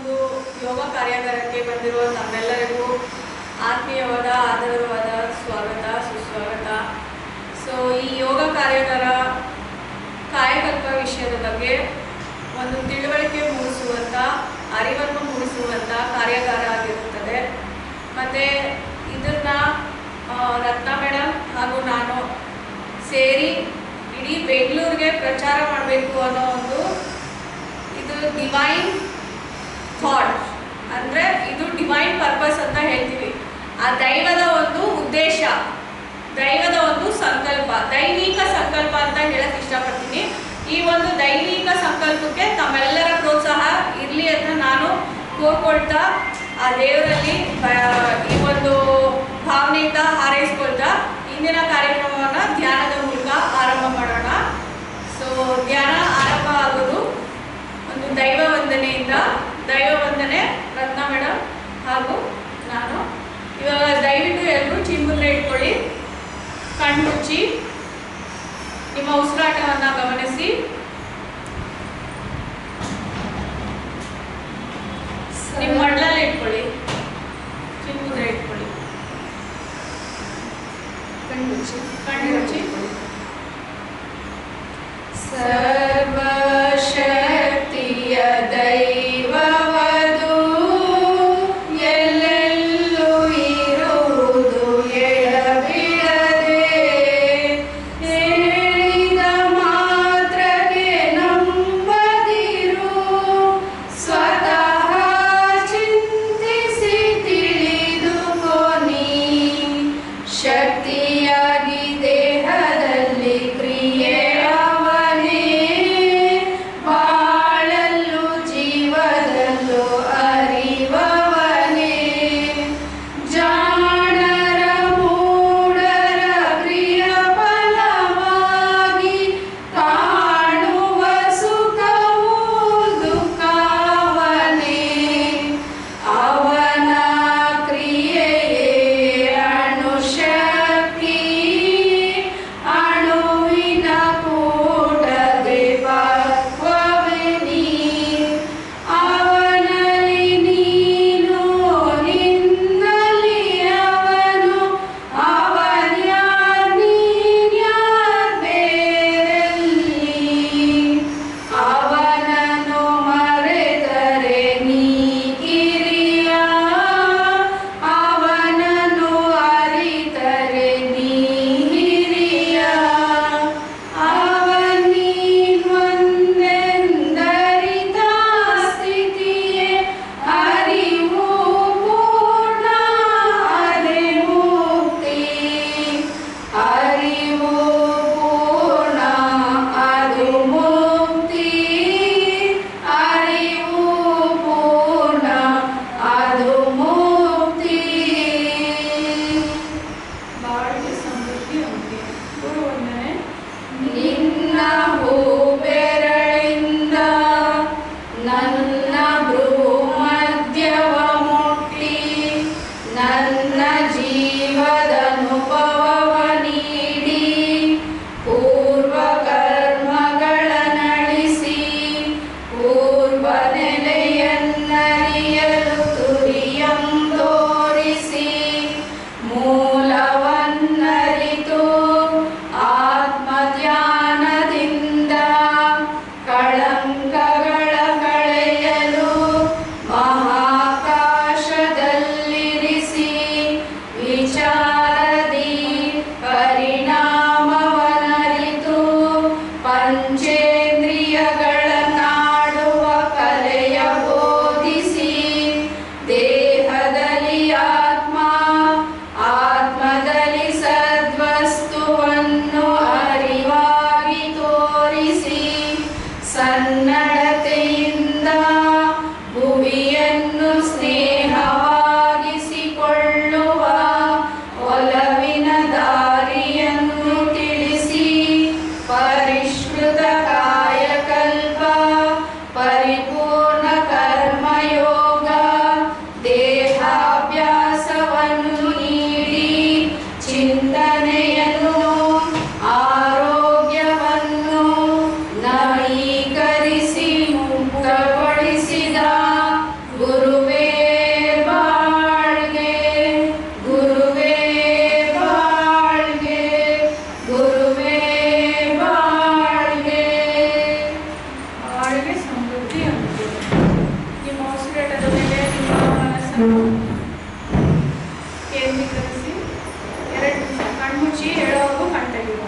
ಒಂದು ಯೋಗ ಕಾರ್ಯಾಗಾರಕ್ಕೆ ಬಂದಿರುವ ತಮ್ಮೆಲ್ಲರಿಗೂ ಆತ್ಮೀಯವಾದ ಆದರವಾದ ಸ್ವಾಗತ ಸುಸ್ವಾಗತ. ಸೊ ಈ ಯೋಗ ಕಾರ್ಯಾಗಾರ ಕಾಯಕಲ್ಪ ವಿಷಯದ ಬಗ್ಗೆ ಒಂದು ತಿಳುವಳಿಕೆ ಮೂಡಿಸುವಂಥ, ಅರಿವನ್ನು ಮೂಡಿಸುವಂಥ ಕಾರ್ಯಾಗಾರ ಆಗಿರುತ್ತದೆ. ಮತ್ತು ಇದನ್ನು ರತ್ನ ಮೇಡಮ್ ಹಾಗೂ ನಾನು ಸೇರಿ ಇಡೀ ಬೆಂಗಳೂರಿಗೆ ಪ್ರಚಾರ ಮಾಡಬೇಕು ಅನ್ನೋ ಒಂದು ಇದು ಡಿವೈನ್ ಥಾಟ್, ಅಂದರೆ ಇದು ಡಿವೈನ್ ಪರ್ಪಸ್ ಅಂತ ಹೇಳ್ತೀವಿ. ಆ ದೈವದ ಒಂದು ಉದ್ದೇಶ, ದೈವದ ಒಂದು ಸಂಕಲ್ಪ, ದೈವಿಕ ಸಂಕಲ್ಪ ಅಂತ ಹೇಳಕ್ಕೆ ಇಷ್ಟಪಡ್ತೀನಿ. ಈ ಒಂದು ದೈವಿಕ ಸಂಕಲ್ಪಕ್ಕೆ ತಮ್ಮೆಲ್ಲರ ಪ್ರೋತ್ಸಾಹ ಇರಲಿ ಅಂತ ನಾನು ಕೋರ್ಕೊಳ್ತಾ, ಆ ದೇವರಲ್ಲಿ ಈ ಒಂದು ಭಾವನೆಯಿಂದ ಹಾರೈಸ್ಕೊಳ್ತಾ ಇಂದಿನ ಕಾರ್ಯಕ್ರಮವನ್ನು ಧ್ಯಾನದ ಮೂಲಕ ಆರಂಭ ಮಾಡೋಣ. ಸೊ ಧ್ಯಾನ ಆರಂಭ ಆಗೋದು ಒಂದು ದೈವ ವಂದನೆಯಿಂದ. ದೈವ ವಂದನೆ ರತ್ನ ಮೇಡಮ್ ಹಾಗೂ ನಾನು. ಇವಾಗ ದಯವಿಟ್ಟು ಎಲ್ಲರೂ ಚಿಮ್ಮುದ್ರೆ ಇಟ್ಕೊಳ್ಳಿ, ಕಣ್ಣು ಮುಚ್ಚಿ ನಿಮ್ಮ ಉಸಿರಾಟವನ್ನು ಗಮನಿಸಿ. ನಿಮ್ಮ ಮಡ್ಲಲ್ಲಿ ಇಟ್ಕೊಳ್ಳಿ, ಚಿಮ್ಮುದ್ರೆ ಇಟ್ಕೊಳ್ಳಿ, ಕಣ್ಣು ಮುಚ್ಚಿ ಸರ್ವಶಕ್ತಿಯ ದೈವವದು ಎಲ್ಲೆಲ್ಲೂ ಇರುವುದು ಎಡಬಿಡದೆ, ಹೇಳಿದ ಮಾತ್ರಕ್ಕೆ ನಂಬದಿರು, ಸ್ವತಃ ಚಿಂತಿಸಿ ತಿಳಿದುಕೋ ನೀ. ಶಕ್ತಿಯಾಗಿ ದೇಹ ಮನಸ್ಸನ್ನು ಕೇಂದ್ರೀಕರಿಸಿ 2 ನಿಮಿಷ ಕಣ್ಮುಚ್ಚಿ ಹೇಳೋವರೆಗೂ ಕಣ್ತೆಗೆಯುವ.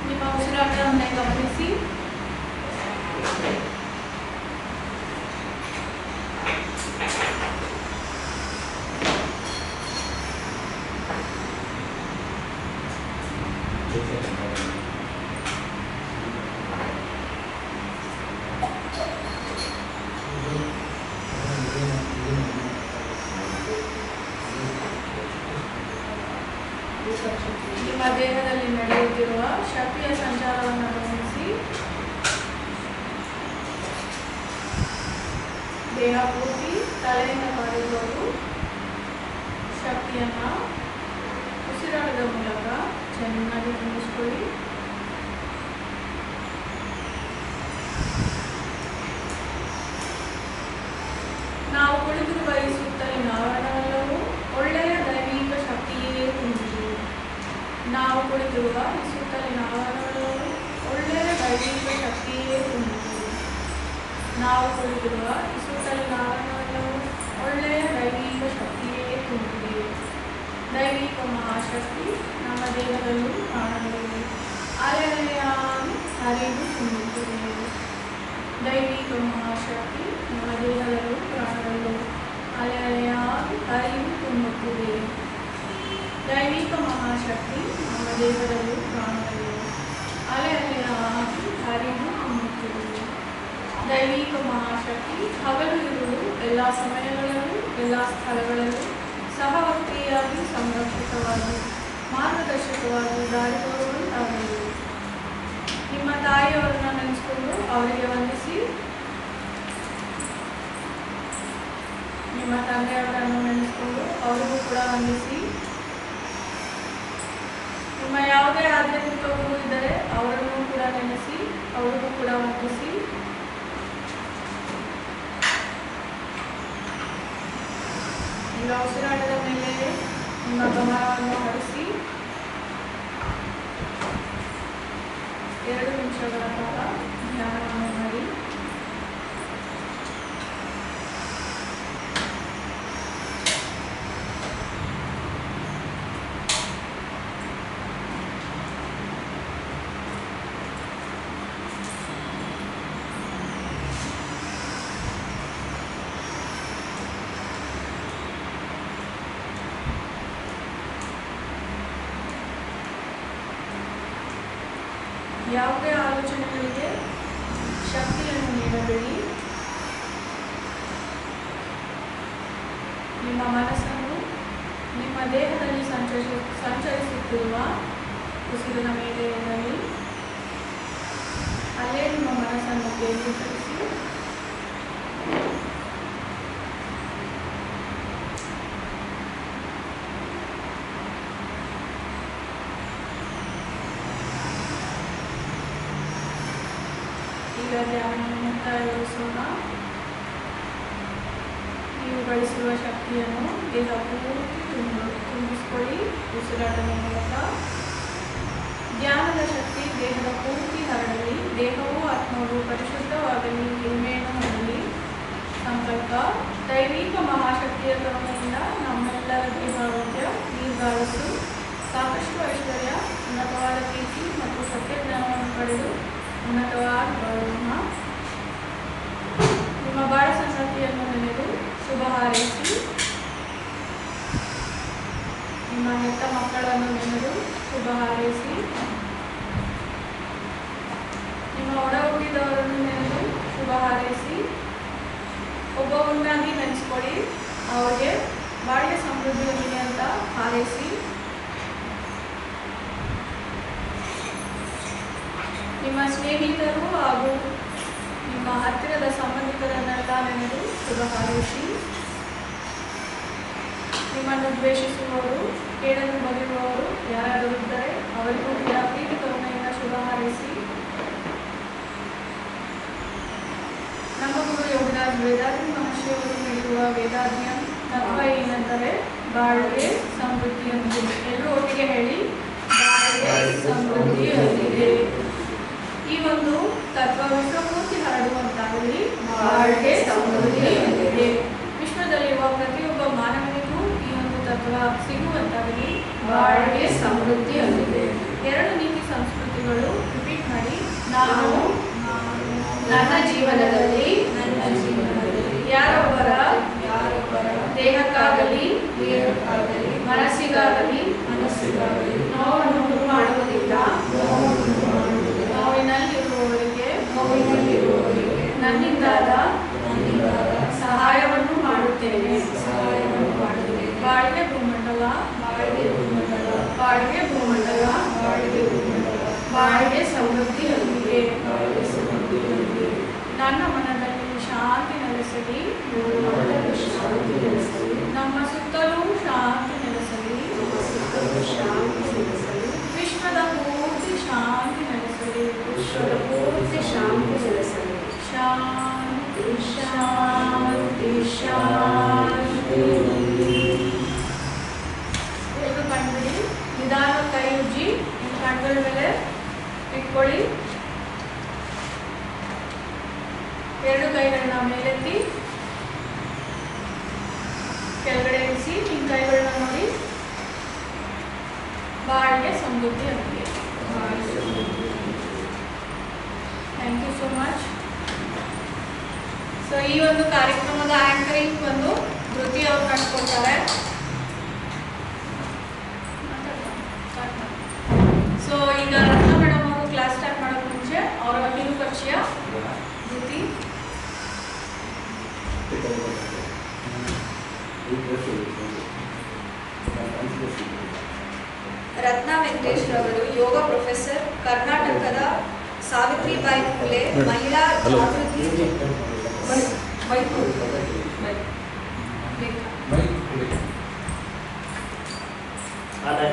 ನಿಮ್ಮ ಉಸಿರಾಟವನ್ನು ಗಮನಿಸಿ. ನಿಮ್ಮ ದೇಹದಲ್ಲಿ ನಡೆಯುತ್ತಿರುವ ಶಕ್ತಿಯ ಸಂಚಾರವನ್ನು ಗಮನಿಸಿ. ದೇಹ ಪೂರ್ತಿ ತಲೆಯಿಂದ ಕಾಲಿರುವುದು ಶಕ್ತಿಯನ್ನು ಉಸಿರಾಟದ ಮೂಲಕ ಚೆನ್ನಾಗಿ ತುಂಬಿಸಿಕೊಳ್ಳಿ. ನಾವು ಕುಳಿತಿರುವ ಈ ಸುತ್ತಲಿನ ಆವರಣವೆಲ್ಲವೂ ಒಳ್ಳೆಯ ದೈವಿಕ ಶಕ್ತಿಯೇ ತುಂಬಿದೆ. ನಾವು ಕುಳಿತಿರುವ ಈ ಸುತ್ತಲಿನ ಆವರಣವೆಲ್ಲವೂ ಒಳ್ಳೆಯ ದೈವಿಕ ಶಕ್ತಿಯೇ ತುಂಬಿದೆ. ನಾವು ಕುಳಿತಿರುವ ಈ ಸುತ್ತಲಿನ ಆವರಣವೆಲ್ಲವೂ ಒಳ್ಳೆಯ ದೈವಿಕ ಶಕ್ತಿಯೇ ತುಂಬಿದೆ. ದೈವಿಕ ಮಹಾಶಕ್ತಿ ನಮ್ಮ ದೇಹದಲ್ಲೂ ಕಾಣಲಿದೆ. ಅಲೆಯಾಗಿ ಹರಿದು ತುಂಬುತ್ತದೆ. ದೈವಿಕ ಮಹಾಶಕ್ತಿ ನಮ್ಮ ದೇಹದಲ್ಲೂ ಪ್ರಾಣದಲ್ಲೂ ಅಲೆಯಾಗಿ ಹರಿದು ತುಂಬುತ್ತದೆ. ದೈವಿಕ ಮಹಾಶಕ್ತಿ ನಮ್ಮ ದೇಹದಲ್ಲೂ ಪ್ರಾಣದಲ್ಲೂ ಅಲೆಯಾಗಿ ಹರಿದು ತುಂಬುತ್ತದೆ. ದೈವಿಕ ಮಹಾಶಕ್ತಿ ಹಗಲು ಇರುವುದು ಎಲ್ಲ ಸಮಯಗಳಲ್ಲೂ ಎಲ್ಲ ಸ್ಥಳಗಳಲ್ಲೂ ಸಹವರ್ತಿಯಾಗಿ ಸಂರಕ್ಷಿತವಾಗಿ ಮಾರ್ಗದರ್ಶಕವಾಗಿ ದಾರಿ ತೋರುವಂತಾಗಲಿ. ನಿಮ್ಮ ತಾಯಿಯವರನ್ನ ನೆನೆಸಿಕೊಂಡು ಅವರಿಗೆ ವಂದಿಸಿ. ನಿಮ್ಮ ತಂದೆಯವರನ್ನು ನೆನೆಸಿಕೊಂಡು ಅವರಿಗೂ ಕೂಡ ವಂದಿಸಿ. ನಿಮ್ಮ ಯಾವುದೇ ಆಧ್ಯಾತ್ಮಿಕ ಗುರು ಇದ್ದರೆ ಅವರನ್ನು ಕೂಡ ನೆನೆಸಿ ಅವರಿಗೂ ಕೂಡ ವಂದಿಸಿ. ಈಗ ಉಸಿರಾಟದ ಮೇಲೆ ನಿಮ್ಮ ಗಮನವನ್ನು ಹರಿಸಿ 2 ನಿಮಿಷಗಳ ಕಾಲ ಧ್ಯಾನವನ್ನು ಮಾಡಿ. ಯಾವುದೇ ಆಲೋಚನೆಗಳಿಗೆ ಶಕ್ತಿಯನ್ನು ನೀಡಬೇಡಿ. ನಿಮ್ಮ ಮನಸ್ಸನ್ನು ನಿಮ್ಮ ದೇಹದಲ್ಲಿ ಸಂಚರಿಸುತ್ತಿರುವ ಉಸಿರಿನ ಮೇಲೆ ಇರಲಿ. ಅಲ್ಲೇ ನಿಮ್ಮ ಮನಸ್ಸನ್ನು ಕೇಂದ್ರೀಕರಿಸಿ. ಈಗ ಧ್ಯಾನವನ್ನು ಮುಕ್ತಾಯಗೊಳಿಸೋಣ. ನೀವು ಗಳಿಸಿರುವ ಶಕ್ತಿಯನ್ನು ದೇಹ ಪೂರ್ತಿ ತುಂಬಿಸಿಕೊಳ್ಳಿ ಉಸಿರಾಟದ ಮೂಲಕ. ಧ್ಯಾನದ ಶಕ್ತಿ ದೇಹದ ಪೂರ್ತಿ ಹರಡಲಿ. ದೇಹವು ಆತ್ಮವು ಪರಿಶುದ್ಧವಾಗಲಿ, ಹಿರಿಮೆಯನ್ನು ಹೊಂದಲಿ. ಸಂಕಲ್ಪ: ದೈವಿಕ ಮಹಾಶಕ್ತಿಯ ಕರುಣೆಯಿಂದ ನಮ್ಮೆಲ್ಲರ ದೇಹಾರೋಗ್ಯ, ದೀರ್ಘಾಯಸ್ಸು, ಸಾಕಷ್ಟು ಐಶ್ವರ್ಯ, ಉನ್ನತವಾದ ಪ್ರೀತಿ ಮತ್ತು ಸತ್ಯಜ್ಞಾನವನ್ನು ಪಡೆದು ಉನ್ನತವಾದ ಬಾಳೋಣ. ನಿಮ್ಮ ಬಾಳ ಸಂಗತಿಯನ್ನು ನೆನೆದು ಶುಭ ಹಾರೈಸಿ. ನಿಮ್ಮ ಹೆತ್ತ ಮಕ್ಕಳನ್ನು ನೆನೆದು ಶುಭ ಹಾರೈಸಿ. ನಿಮ್ಮ ಒಡ ಹುಟ್ಟಿದವರನ್ನು ನೆನೆದು ಶುಭ ಹಾರೈಸಿ. ಒಬ್ಬೊಬ್ಬನಾಗಿ ನೆನೆಸ್ಕೊಳ್ಳಿ. ಅವರಿಗೆ ಬಾಳಿಯ ಸಮೃದ್ಧಿ ಹೊಂದಿದೆ ಅಂತ ಹಾರೈಸಿ. ನಿಮ್ಮ ಸ್ನೇಹಿತರು ಹಾಗೂ ನಿಮ್ಮ ಹತ್ತಿರದ ಸಂಬಂಧಿಕರನ್ನೆಲ್ಲ ನೆನೆದು ಶುಭ ಹಾರೈಸಿ. ನಿಮ್ಮನ್ನು ದ್ವೇಷಿಸುವವರು, ಕೇಳಲು ಬಗೆಯುವವರು ಯಾರಾದರೂ ಇದ್ದರೆ ಅವರಿಗೂ ಕೂಡ ಪ್ರೀತಿ ಕರುಣೆಯಿಂದ ಶುಭ ಹಾರೈಸಿ. ನಮ್ಮ ಗುರು ಯೋಗರಾಜ್ ವೇದಾಂತ ಮಹರ್ಷಿಯವರು ನೀಡುವ ವೇದಾಧ್ಯಯನ ತತ್ವ ಏನೆಂದರೆ ಬಾಳ್ಗೆ ಸಮೃದ್ಧಿಯೊಂದಿಗೆ. ಎಲ್ಲರೂ ಒಟ್ಟಿಗೆ ಹೇಳಿ, ಬಾಳ್ಗೆ ಸಮೃದ್ಧಿಯೊಂದಿಗೆ. ಈ ಒಂದು ತತ್ವ ವಿಶ್ವಪೂರ್ತಿ ಹರಡುವಂತಾಗಲಿ, ಬಾಳ್ಗೆ ಸಮೃದ್ಧಿಯೊಂದಿಗೆ. ವಿಶ್ವದಲ್ಲಿರುವ ಪ್ರತಿಯೊಬ್ಬ ಮಾನವನಿಗೂ ಈ ಒಂದು ತತ್ವ ಸಿಗುವಂತಾಗಲಿ, ಬಾಳ್ಗೆ ಸಮೃದ್ಧಿಯೊಂದಿಗೆ. ಎರಡು ನೀತಿ ಸಂಸ್ಕೃತಿಗಳು. ರಿಪೀಟ್ ಮಾಡಿ. ನಾನು ನನ್ನ ಜೀವನದಲ್ಲಿ ಯಾರೊಬ್ಬರ ದೇಹಕ್ಕಾಗಲಿ ಮನಸ್ಸಿಗಾಗಲಿ ನೋವನ್ನು ಮಾಡುವುದಿಲ್ಲ. ನೋವಿನಲ್ಲಿರುವವರಿಗೆ ನನ್ನಿಂದಾದ ಸಹಾಯವನ್ನು ಮಾಡುತ್ತೇನೆ. ಬಾಳ್ಗೆ ಭೂಮಂಡಲ, ಬಾಳ್ಗೆ ಭೂಮಂಡಲ, ಬಾಳ್ಗೆ ಸಮೃದ್ಧಿಯೊಂದಿಗೆ. ನನ್ನ ಮನದಲ್ಲಿ ಶಾಂತಿ ನೆಲೆಸಲಿ, ನಮ್ಮ ಸುತ್ತಲೂ ಶಾಂತಿ ನೆಲೆಸಲಿ, ವಿಶ್ವದ ಪೂರ್ತಿ ಶಾಂತಿ ನೆಲೆಸಲಿ, ಶಾಂತಿ ಶಾಂತಿ ಶಾಂತಿ. ಎಲ್ಲರೂ ಕಣ್ಬಿಡಿ. ನಿಧಾನ ಕೈ ಉಜ್ಜಿ ನಿಮ್ಮ ಕಣ್ಗಳ ಮೇಲೆ ಇಟ್ಕೊಳ್ಳಿ. ಎರಡು ಕೈಗಳನ್ನ ಮೇಲೆತ್ತಿ ಕೆಳಗಡೆ ಇರಿಸಿ. ನಿಮ್ಮ ಕೈಗಳನ್ನ ನೋಡಿ. ಬಾಳ್ಗೆ ಸಮೃದ್ಧಿ ಅಂತಿದೆ. Thank you so much. So ಈ ಒಂದು ಕಾರ್ಯಕ್ರಮದ ಆಂಕರಿಂಗ್ ಬಂದು ಧೃತಿ ಅವ್ರು ನಡ್ಕೊಳ್ತಾರೆ. ಸೊ ಈಗ ರತ್ನ ಮೇಡಮ್ ಅವರು ಕ್ಲಾಸ್ ಸ್ಟಾರ್ಟ್ ಮಾಡೋಕೆ ಮುಂಚೆ ಅವರ ಕಿರು ಪರಿಚಯ. ಧೃತಿ. ರತ್ನಾ ವೆಂಕಟೇಶ್ ರವರು ಯೋಗ ಪ್ರೊಫೆಸರ್, ಕರ್ನಾಟಕದ ಸಾವಿತ್ರಿಬಾಯಿ ಫುಲೆ ಮಹಿಳಾ ಜಾಗೃತಿ ಆದಾಯ